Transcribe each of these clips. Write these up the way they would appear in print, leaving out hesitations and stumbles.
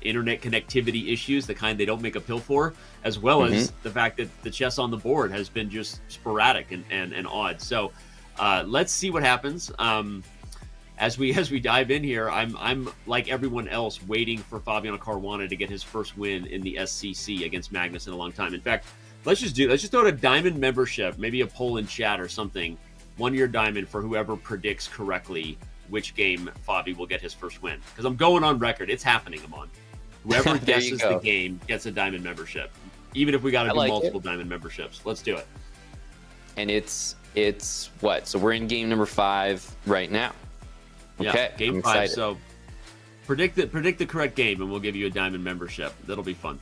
internet connectivity issues, the kind they don't make a pill for, as well as the fact that the chess on the board has been just sporadic and odd. So let's see what happens. As we dive in here, I'm like everyone else waiting for Fabiano Caruana to get his first win in the SCC against Magnus in a long time. In fact, let's just throw out a diamond membership, maybe a poll in chat or something. 1-year diamond for whoever predicts correctly which game Fabi will get his first win. Because I'm going on record, it's happening, Amon. Whoever guesses the game gets a diamond membership, even if we got to do multiple diamond memberships. Let's do it. And it's what? So we're in game number 5 right now. Okay, yeah, game 5. So predict the correct game, and we'll give you a diamond membership. That'll be fun.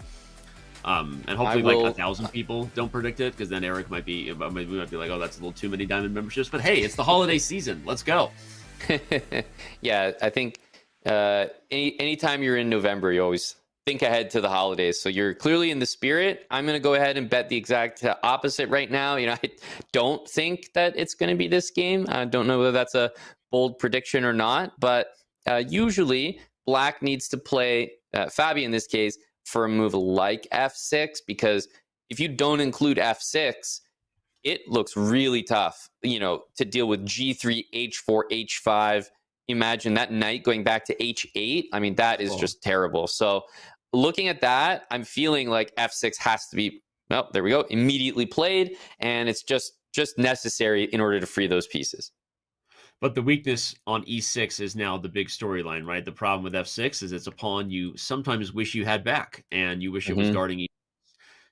And hopefully, like 1,000 people don't predict it, because then Eric might be like, "Oh, that's a little too many diamond memberships." But hey, it's the holiday season. Let's go. Yeah, I think anytime you're in November, you always think ahead to the holidays. So you're clearly in the spirit. I'm going to go ahead and bet the exact opposite right now. I don't think that it's going to be this game. I don't know whether that's a bold prediction or not, but usually Black needs to play Fabi in this case for a move like f6, because if you don't include f6, it looks really tough, to deal with g3, h4, h5. Imagine that knight going back to h8. I mean, that is just terrible. So looking at that, I'm feeling like f6 has to be, there we go, immediately played, and it's just necessary in order to free those pieces. But the weakness on e6 is now the big storyline, right? The problem with f6 is it's a pawn you sometimes wish you had back, and you wish it was guarding e6.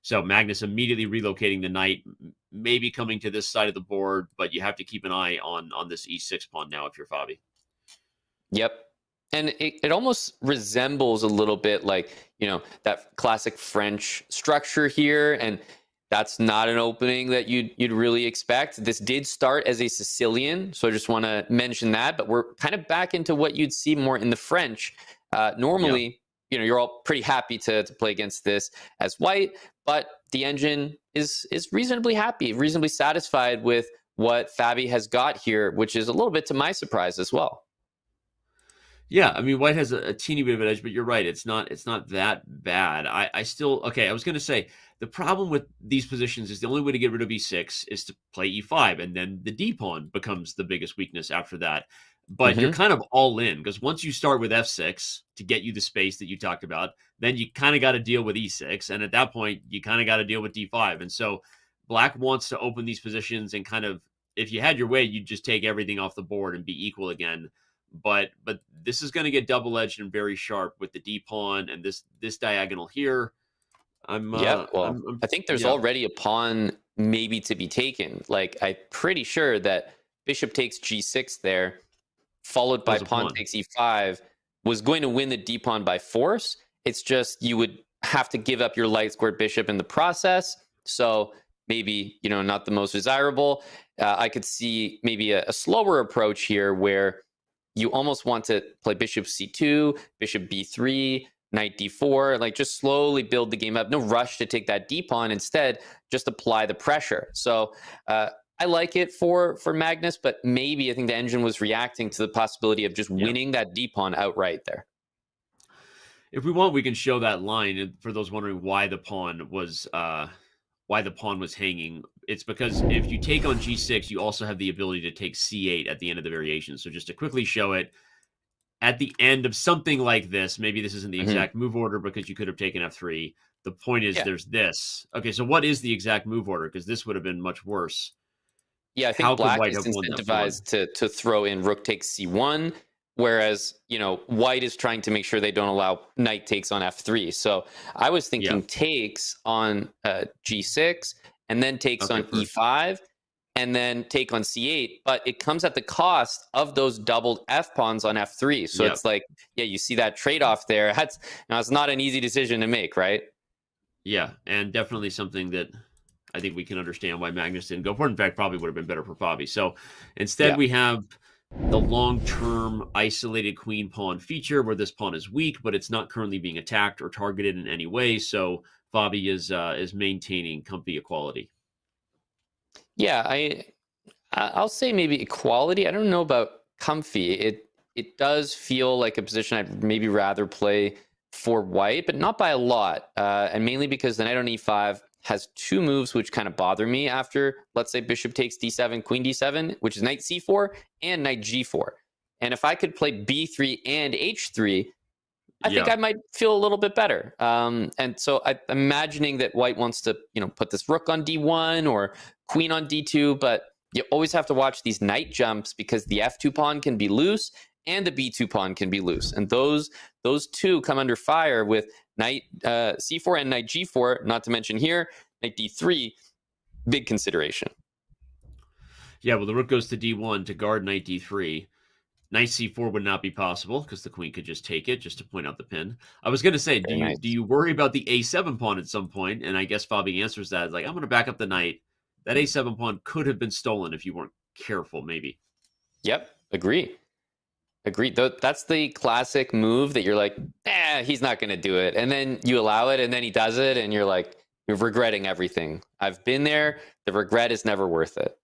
So Magnus immediately relocating the knight, maybe coming to this side of the board, but you have to keep an eye on this e6 pawn now if you're Fabi. Yep. And it almost resembles a little bit like, that classic French structure here. And that's not an opening that you'd really expect. This did start as a Sicilian, so I just want to mention that. But we're kind of back into what you'd see more in the French. Normally, you're all pretty happy to play against this as white, but the engine is reasonably happy, reasonably satisfied with what Fabi has got here, which is a little bit to my surprise as well. Yeah, I mean, white has a teeny bit of an edge, but you're right. It's not that bad. I was going to say, the problem with these positions is the only way to get rid of e6 is to play e5, and then the d pawn becomes the biggest weakness after that. But you're kind of all in, because once you start with f6 to get you the space that you talked about, then you kind of got to deal with e6. And at that point, you kind of got to deal with d5. And so Black wants to open these positions and kind of, if you had your way, you'd just take everything off the board and be equal again. But this is going to get double-edged and very sharp with the d pawn and this diagonal here. I think there's already a pawn maybe to be taken. Like, I'm pretty sure that bishop takes g6 there, followed by pawn takes e5, was going to win the d pawn by force. It's just you would have to give up your light squared bishop in the process. So maybe, not the most desirable. I could see maybe a slower approach here where you almost want to play bishop c2, bishop b3, knight d4, like just slowly build the game up. No rush to take that d pawn. Instead, just apply the pressure. So I like it for Magnus, but maybe I think the engine was reacting to the possibility of just winning that d pawn outright there. If we want, we can show that line. And for those wondering why the pawn was hanging, it's because if you take on g6, you also have the ability to take c8 at the end of the variation. So just to quickly show it, at the end of something like this, maybe this isn't the exact move order because you could have taken f3. The point is there's this. Okay, so what is the exact move order? Because this would have been much worse. Yeah, I think Black is incentivized to throw in rook takes c1, whereas, white is trying to make sure they don't allow knight takes on f3. So I was thinking takes on g6, and then takes on e5, and then take on c8. But it comes at the cost of those doubled f pawns on f3. So it's like, you see that trade-off there. It's not an easy decision to make, right? Yeah, and definitely something that I think we can understand why Magnus didn't go for it. In fact, probably would have been better for Fabi. So instead we have the long-term isolated queen pawn feature where this pawn is weak, but it's not currently being attacked or targeted in any way. So Fabi is maintaining comfy equality. Yeah, I'll say maybe equality. I don't know about comfy. It does feel like a position I'd maybe rather play for white, but not by a lot. And mainly because the knight on e5 has two moves which kind of bother me after, let's say, bishop takes d7, queen d7, which is knight c4 and knight g4. And if I could play b3 and h3, I think Yeah. I might feel a little bit better. And so I'm imagining that white wants to, put this rook on d1 or queen on d2, but you always have to watch these knight jumps because the f2 pawn can be loose and the b2 pawn can be loose. And those two come under fire with knight c4 and knight g4, not to mention here, knight d3, big consideration. Yeah, well, the rook goes to d1 to guard knight d3. Knight c4 would not be possible because the queen could just take it, just to point out the pin. I was going to say, do Very you nice. do you worry about the a7 pawn at some point? And I guess Fabi answers that like, I'm going to back up the knight. That a7 pawn could have been stolen if you weren't careful, maybe. Yep, agree. Agreed. That's the classic move that you're like, he's not going to do it. And then you allow it, and then he does it, and you're like, you're regretting everything. I've been there. The regret is never worth it.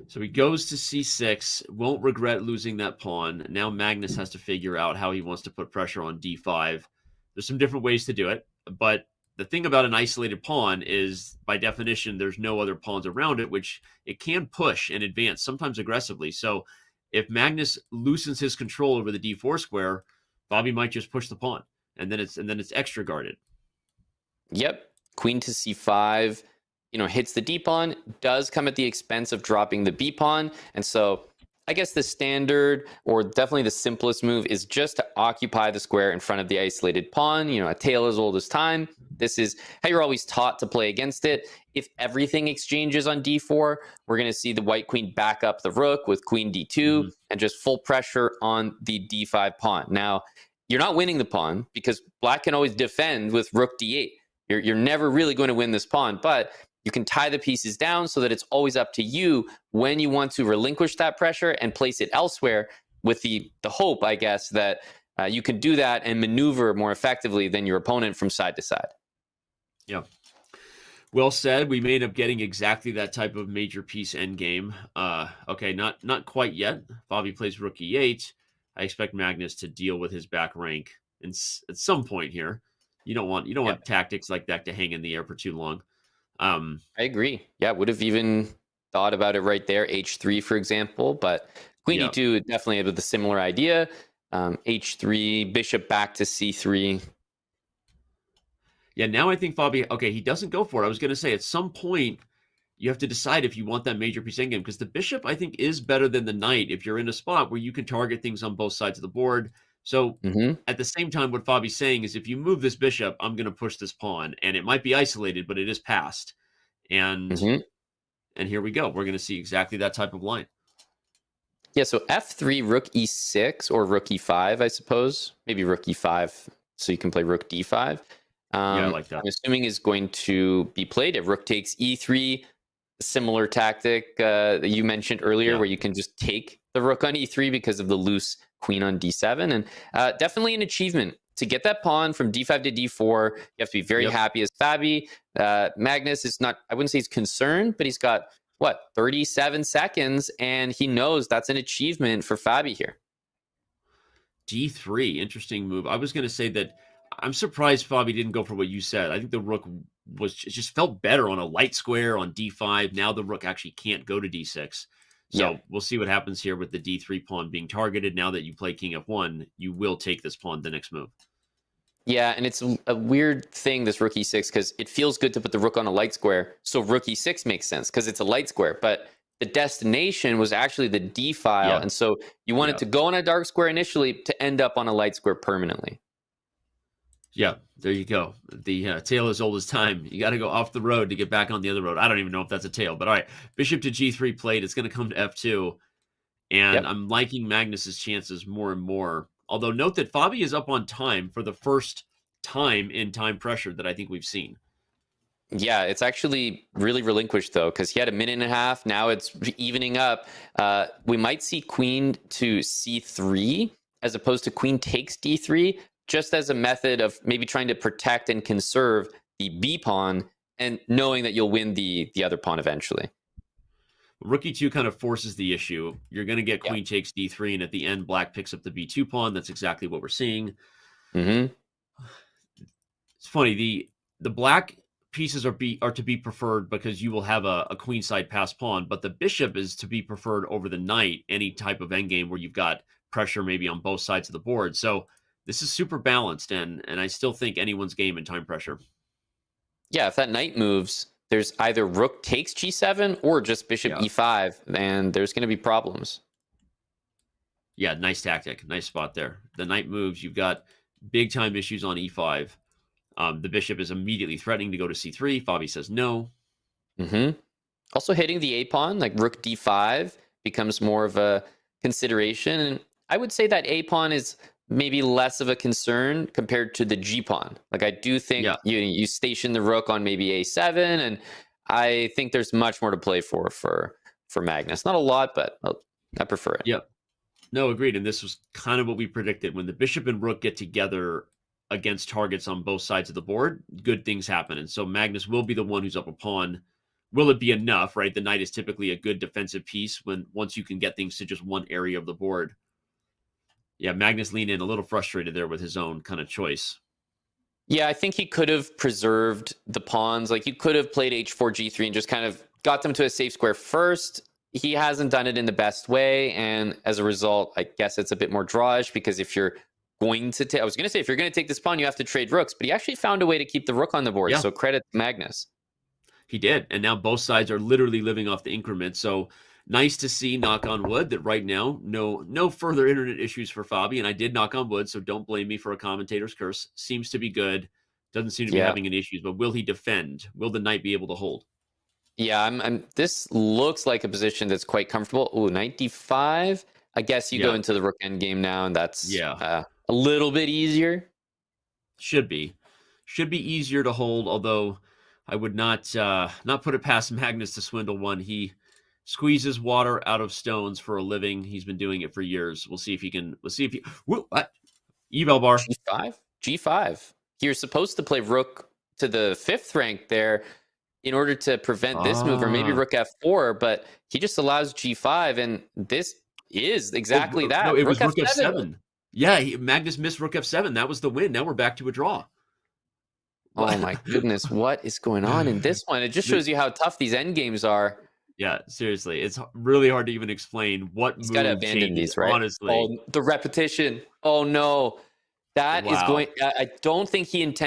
So he goes to c6, won't regret losing that pawn. Now Magnus has to figure out how he wants to put pressure on d5. There's some different ways to do it, but the thing about an isolated pawn is, by definition, there's no other pawns around it, which it can push and advance, sometimes aggressively. So if Magnus loosens his control over the d4 square, Bobby might just push the pawn, and then it's extra guarded. Yep, queen to c5, hits the d pawn, does come at the expense of dropping the b pawn, and so I guess the standard, or definitely the simplest move, is just to occupy the square in front of the isolated pawn. A tale as old as time. This is how you're always taught to play against it. If everything exchanges on d4, we're going to see the white queen back up the rook with queen d2 and just full pressure on the d5 pawn. Now, you're not winning the pawn because black can always defend with rook d8. You're never really going to win this pawn, but you can tie the pieces down so that it's always up to you when you want to relinquish that pressure and place it elsewhere, with the hope, I guess, that you can do that and maneuver more effectively than your opponent from side to side. Yeah. Well said. We may end up getting exactly that type of major piece endgame. Okay, not quite yet. Bobby plays rook e8. I expect Magnus to deal with his back rank at some point here. You don't want tactics like that to hang in the air for too long. I agree. Yeah, would have even thought about it right there, h3, for example. But queen e2 definitely with a similar idea. H3, bishop back to c3. Yeah, now I think Fabi, okay, he doesn't go for it. I was going to say, at some point, you have to decide if you want that major piece endgame, because the bishop, I think, is better than the knight if you're in a spot where you can target things on both sides of the board. So at the same time, what Fabi's saying is, if you move this bishop, I'm going to push this pawn, and it might be isolated, but it is passed. And here we go. We're going to see exactly that type of line. Yeah, so f3, rook e6, or rook e5, I suppose. Maybe rook e5, so you can play rook d5. I like that. I'm assuming is going to be played at rook takes e3, similar tactic that you mentioned earlier, where you can just take the rook on e3 because of the loose queen on d7. And definitely an achievement to get that pawn from d5 to d4. You have to be very happy as Fabi. Magnus is not, I wouldn't say he's concerned, but he's got, 37 seconds, and he knows that's an achievement for Fabi here. D3, interesting move. I was going to say that I'm surprised Fabi didn't go for what you said. I think the rook just felt better on a light square on d5. Now the rook actually can't go to d6. So we'll see what happens here with the d3 pawn being targeted. Now that you play king f1, you will take this pawn the next move. Yeah, and it's a weird thing, this rook e6, because it feels good to put the rook on a light square. So rook e6 makes sense because it's a light square. But the destination was actually the d file. And so you wanted to go on a dark square initially to end up on a light square permanently. Yeah, there you go. The tale as old as time. You got to go off the road to get back on the other road. I don't even know if that's a tale, but all right. Bishop to g3 played. It's going to come to f2. And I'm liking Magnus's chances more and more. Although note that Fabi is up on time for the first time in time pressure that I think we've seen. Yeah, it's actually really relinquished, though, because he had a minute and a half. Now it's evening up. We might see queen to c3 as opposed to queen takes d3, just as a method of maybe trying to protect and conserve the b pawn and knowing that you'll win the other pawn eventually. Rook e2 kind of forces the issue. You're going to get queen takes d3, and at the end, black picks up the b2 pawn. That's exactly what we're seeing. Mm-hmm. It's funny, the black pieces are to be preferred because you will have a queenside pass pawn, but the bishop is to be preferred over the knight, any type of endgame where you've got pressure maybe on both sides of the board. So this is super balanced, and I still think anyone's game in time pressure. Yeah, if that knight moves, there's either rook takes g7 or just bishop Yeah. e5, and there's going to be problems. Yeah, nice tactic. Nice spot there. The knight moves, you've got big time issues on e5. The bishop is immediately threatening to go to c3. Fabi says no. Mm-hmm. Also, hitting the a pawn, like rook d5, becomes more of a consideration. And I would say that a pawn is maybe less of a concern compared to the g pawn. Like, I do think Yeah. you station the rook on maybe a7, and I think there's much more to play for Magnus. Not a lot, but I prefer it. Yep. No, agreed. And this was kind of what we predicted. When the bishop and rook get together against targets on both sides of the board, good things happen. And so Magnus will be the one who's up a pawn. Will it be enough, right? The knight is typically a good defensive piece when once you can get things to just one area of the board. Yeah, Magnus leaned in a little frustrated there with his own kind of choice. Yeah, I think he could have preserved the pawns. Like, you could have played h4, g3 and just kind of got them to a safe square first. He hasn't done it in the best way, and as a result, I guess it's a bit more drawish, because if you're going to take, I was going to say, if you're going to take this pawn, you have to trade rooks, but he actually found a way to keep the rook on the board, Yeah, so credit to Magnus. he did. And now both sides are literally living off the increment. So nice to see, knock on wood, that right now, no further internet issues for Fabi. And I did knock on wood, so don't blame me for a commentator's curse. Seems to be good. Doesn't seem to be Yeah. having any issues, but will he defend? Will the knight be able to hold? Yeah, this looks like a position that's quite comfortable. Ooh, knight d5. I guess you go Yeah. into the rook endgame now, and that's Yeah. a little bit easier. Should be easier to hold, although I would not put it past Magnus to swindle one. He squeezes water out of stones for a living. He's been doing it for years. We'll see if he can. Let's see if he. Whoa, what? Eval bar. G5? G5. You're supposed to play rook to the 5th rank there in order to prevent this move, or maybe rook f4, but he just allows g5, and this is exactly that. No, it was rook f7. f7. Yeah, Magnus missed rook f7. That was the win. Now we're back to a draw. Oh my goodness, what is going on in this one? It just shows you how tough these end games are. Yeah, seriously, it's really hard to even explain what He's move got to abandon changes, these, right? honestly. Oh, the repetition. Oh no, that is Wow. going. I don't think he intends